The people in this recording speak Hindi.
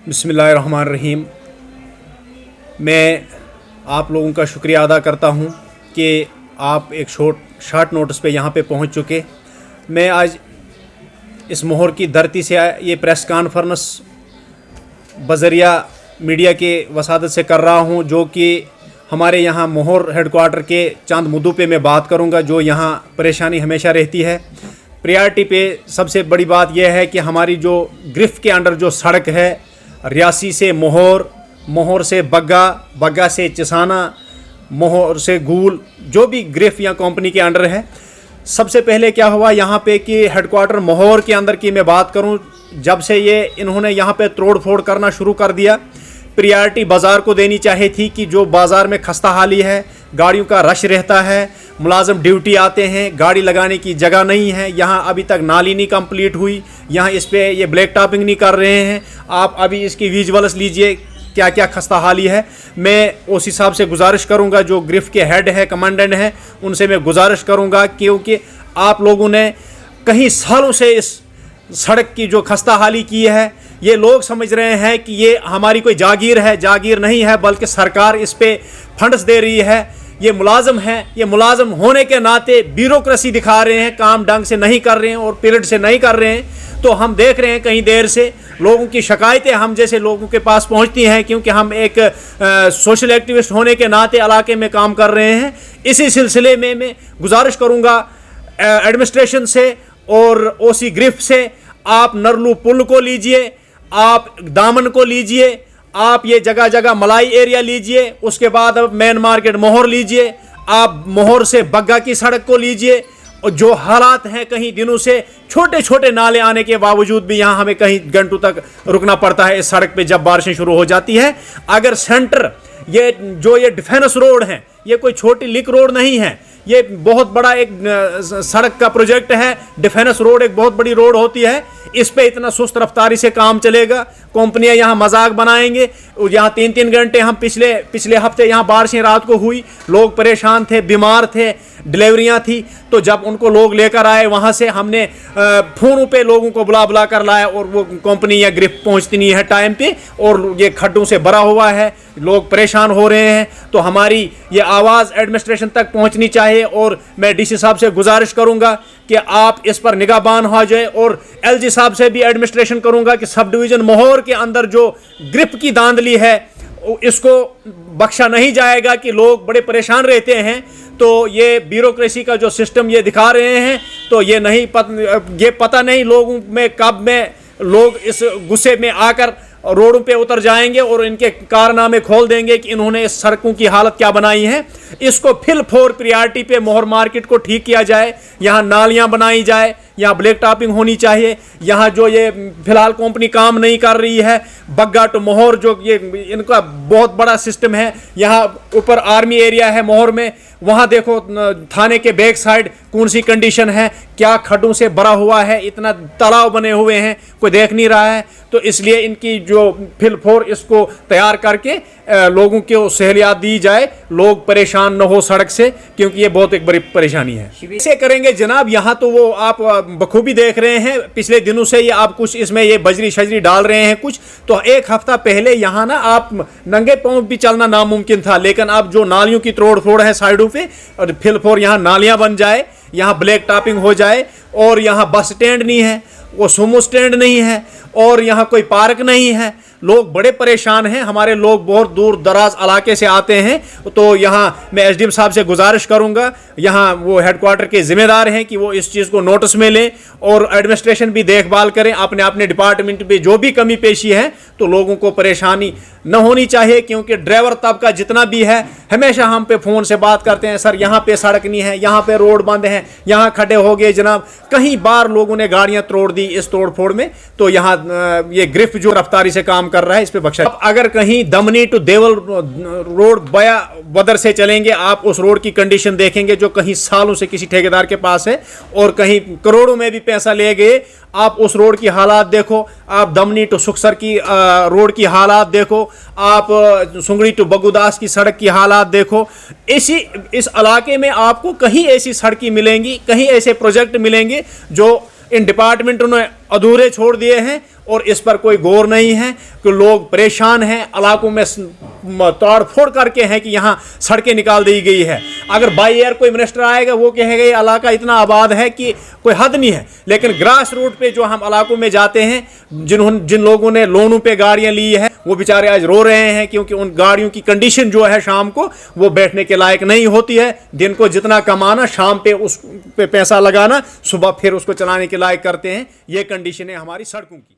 बिस्मिल्लाहिर्रहमानिर्रहीम। मैं आप लोगों का शुक्रिया अदा करता हूं कि आप एक शॉर्ट नोटिस पे यहाँ पे पहुँच चुके। मैं आज इस मोहर की धरती से ये प्रेस कॉन्फ्रेंस बज़रिया मीडिया के वसादत से कर रहा हूँ, जो कि हमारे यहाँ मोहर हेडक्वार्टर के चंद मुद्दों पे मैं बात करूँगा जो यहाँ परेशानी हमेशा रहती है। प्रायोरिटी पे सबसे बड़ी बात यह है कि हमारी जो गिरफ्त के अंडर जो सड़क है, रियासी से मोहर, मोहर से बग्गा, बग्गा से चिसाना, मोहर से गूल, जो भी गिरफ्त या कंपनी के अंडर है। सबसे पहले क्या हुआ यहाँ पे कि हेडक्वार्टर मोहर के अंदर की मैं बात करूँ, जब से ये इन्होंने यहाँ पे तोड़ फोड़ करना शुरू कर दिया, प्रायोरिटी बाज़ार को देनी चाहिए थी कि जो बाज़ार में खस्ता हाली है, गाड़ियों का रश रहता है, मुलाजिम ड्यूटी आते हैं, गाड़ी लगाने की जगह नहीं है। यहाँ अभी तक नाली नहीं कंप्लीट हुई, यहाँ इस पे ये ब्लैक टॉपिंग नहीं कर रहे हैं। आप अभी इसकी विजुअल्स लीजिए क्या क्या खस्ता हाली है। मैं उस हिसाब से गुजारिश करूँगा, जो गिरफ्त के हेड है, कमांडेंट हैं, उनसे मैं गुजारिश करूँगा, क्योंकि आप लोगों ने कई सालों से इस सड़क की जो खस्ता हाली की है, ये लोग समझ रहे हैं कि ये हमारी कोई जागीर है। जागीर नहीं है, बल्कि सरकार इस पे फंड्स दे रही है। ये मुलाजम हैं, ये मुलाजम होने के नाते ब्यूरोक्रेसी दिखा रहे हैं, काम ढंग से नहीं कर रहे हैं और पीरियड से नहीं कर रहे हैं। तो हम देख रहे हैं कहीं देर से लोगों की शिकायतें हम जैसे लोगों के पास पहुंचती हैं, क्योंकि हम एक सोशल एक्टिविस्ट होने के नाते इलाके में काम कर रहे हैं। इसी सिलसिले में मैं गुजारिश करूँगा एडमिनिस्ट्रेशन से और ओसी गिरफ्त से, आप नरलू पुल को लीजिए, आप दामन को लीजिए, आप ये जगह जगह मलाई एरिया लीजिए, उसके बाद अब मेन मार्केट मोहर लीजिए, आप मोहर से बग्गा की सड़क को लीजिए। और जो हालात हैं, कहीं दिनों से छोटे छोटे नाले आने के बावजूद भी यहाँ हमें कहीं घंटों तक रुकना पड़ता है इस सड़क पे जब बारिशें शुरू हो जाती है। अगर सेंटर ये जो ये डिफेंस रोड है, ये कोई छोटी लिक रोड नहीं है, ये बहुत बड़ा एक सड़क का प्रोजेक्ट है। डिफेंस रोड एक बहुत बड़ी रोड होती है, इस पे इतना सुस्त रफ्तारी से काम चलेगा? कंपनियां यहाँ मजाक बनाएंगे। यहाँ 3-3 घंटे हम पिछले हफ्ते यहाँ बारिशें रात को हुई, लोग परेशान थे, बीमार थे, डिलीवरियाँ थी। तो जब उनको लोग लेकर आए वहाँ से, हमने फ़ोनों पे लोगों को बुला बुला कर लाया और वो कंपनी या गिरफ्त पहुँचती नहीं है टाइम पे, और ये खड्डों से भरा हुआ है, लोग परेशान हो रहे हैं। तो हमारी ये आवाज़ एडमिनिस्ट्रेशन तक पहुँचनी चाहिए और मैं डीसी साहब से गुजारिश करूँगा कि आप इस पर निगाहबान हो जाए। और एलजी साहब से भी एडमिनिस्ट्रेशन करूँगा कि सब डिवीज़न मोहर के अंदर जो गिरफ्त की धांधली है, इसको बख्शा नहीं जाएगा कि लोग बड़े परेशान रहते हैं। तो ये ब्यूरोक्रेसी का जो सिस्टम ये दिखा रहे हैं, तो ये नहीं ये पता नहीं लोगों में कब में लोग इस गुस्से में आकर रोडों पे उतर जाएंगे और इनके कारनामे खोल देंगे कि इन्होंने इस सड़कों की हालत क्या बनाई है। इसको फिल फोर प्रायोरिटी पे मोहर मार्केट को ठीक किया जाए, यहाँ नालियाँ बनाई जाए, यहाँ ब्लैक टॉपिंग होनी चाहिए। यहाँ जो ये फिलहाल कंपनी काम नहीं कर रही है, बग्गा टू मोहर जो ये इनका बहुत बड़ा सिस्टम है। यहाँ ऊपर आर्मी एरिया है मोहर में, वहाँ देखो थाने के बैक साइड कौन सी कंडीशन है, क्या खड्डों से भरा हुआ है, इतना तालाब बने हुए हैं, कोई देख नहीं रहा है। तो इसलिए इनकी जो फिल फोर इसको तैयार करके लोगों को सहूलियात दी जाए, लोग परेशान न हो सड़क से, क्योंकि ये बहुत एक बड़ी परेशानी है। इसे करेंगे जनाब, यहाँ तो वो आप बखूबी देख रहे हैं, पिछले दिनों से ये आप कुछ इसमें ये बजरी शजरी डाल रहे हैं कुछ। तो एक हफ्ता पहले यहाँ ना आप नंगे पाँव भी चलना नामुमकिन था, लेकिन अब जो नालियों की तोड़ फोड़ है साइडों पे, और फिल फोर यहाँ नालियाँ बन जाए, यहाँ ब्लैक टॉपिंग हो जाए, और यहाँ बस स्टैंड नहीं है, वो सुमो स्टैंड नहीं है, और यहाँ कोई पार्क नहीं है। लोग बड़े परेशान हैं, हमारे लोग बहुत दूर दराज इलाके से आते हैं। तो यहाँ मैं एसडीएम साहब से गुजारिश करूँगा, यहाँ वो हेडक्वार्टर के जिम्मेदार हैं कि वो इस चीज़ को नोटिस में लें और एडमिनिस्ट्रेशन भी देखभाल करें अपने अपने डिपार्टमेंट पे जो भी कमी पेशी है। तो लोगों को परेशानी न होनी चाहिए, क्योंकि ड्राइवर तबका जितना भी है हमेशा हम पे फ़ोन से बात करते हैं, सर यहाँ पे सड़क नहीं है, यहाँ पे रोड बंद है, यहाँ खड्डे हो गए जनाब। कई बार लोगों ने गाड़ियाँ तोड़ दी इस तोड़ फोड़ में। तो यहाँ ये गिरफ्त जो रफ्तारी से काम कर रहा है, इस पे बख्शा। अब अगर कहीं दमनी टू देवल रोड बया बदर से चलेंगे, आप उस रोड की कंडीशन देखेंगे जो कहीं सालों से किसी ठेकेदार के पास है और कहीं करोड़ों में भी पैसा ले गए। आप उस रोड की हालात देखो, आप दमनी टू सुखसर की रोड की हालात देखो, आप सुंगड़ी टू बगुदास की सड़क की हालात देखो। इस इलाके में आपको कहीं ऐसी सड़कें मिलेंगी, कहीं ऐसे प्रोजेक्ट मिलेंगे जो इन डिपार्टमेंटों ने अधूरे छोड़ दिए हैं और इस पर कोई गौर नहीं है कि लोग परेशान हैं। इलाकों में तोड़ फोड़ करके हैं कि यहाँ सड़कें निकाल दी गई है। अगर बाई एयर कोई मिनिस्टर आएगा वो कहेगा ये इलाका इतना आबाद है कि कोई हद नहीं है, लेकिन ग्रास रूट पे जो हम इलाकों में जाते हैं, जिन लोगों ने लोनों पे गाड़ियाँ ली है वो बेचारे आज रो रहे हैं क्योंकि उन गाड़ियों की कंडीशन जो है शाम को वो बैठने के लायक नहीं होती है। दिन को जितना कमाना शाम पे उस पे पैसा लगाना, सुबह फिर उसको चलाने के लायक करते हैं। ये कंडीशन है हमारी सड़कों की।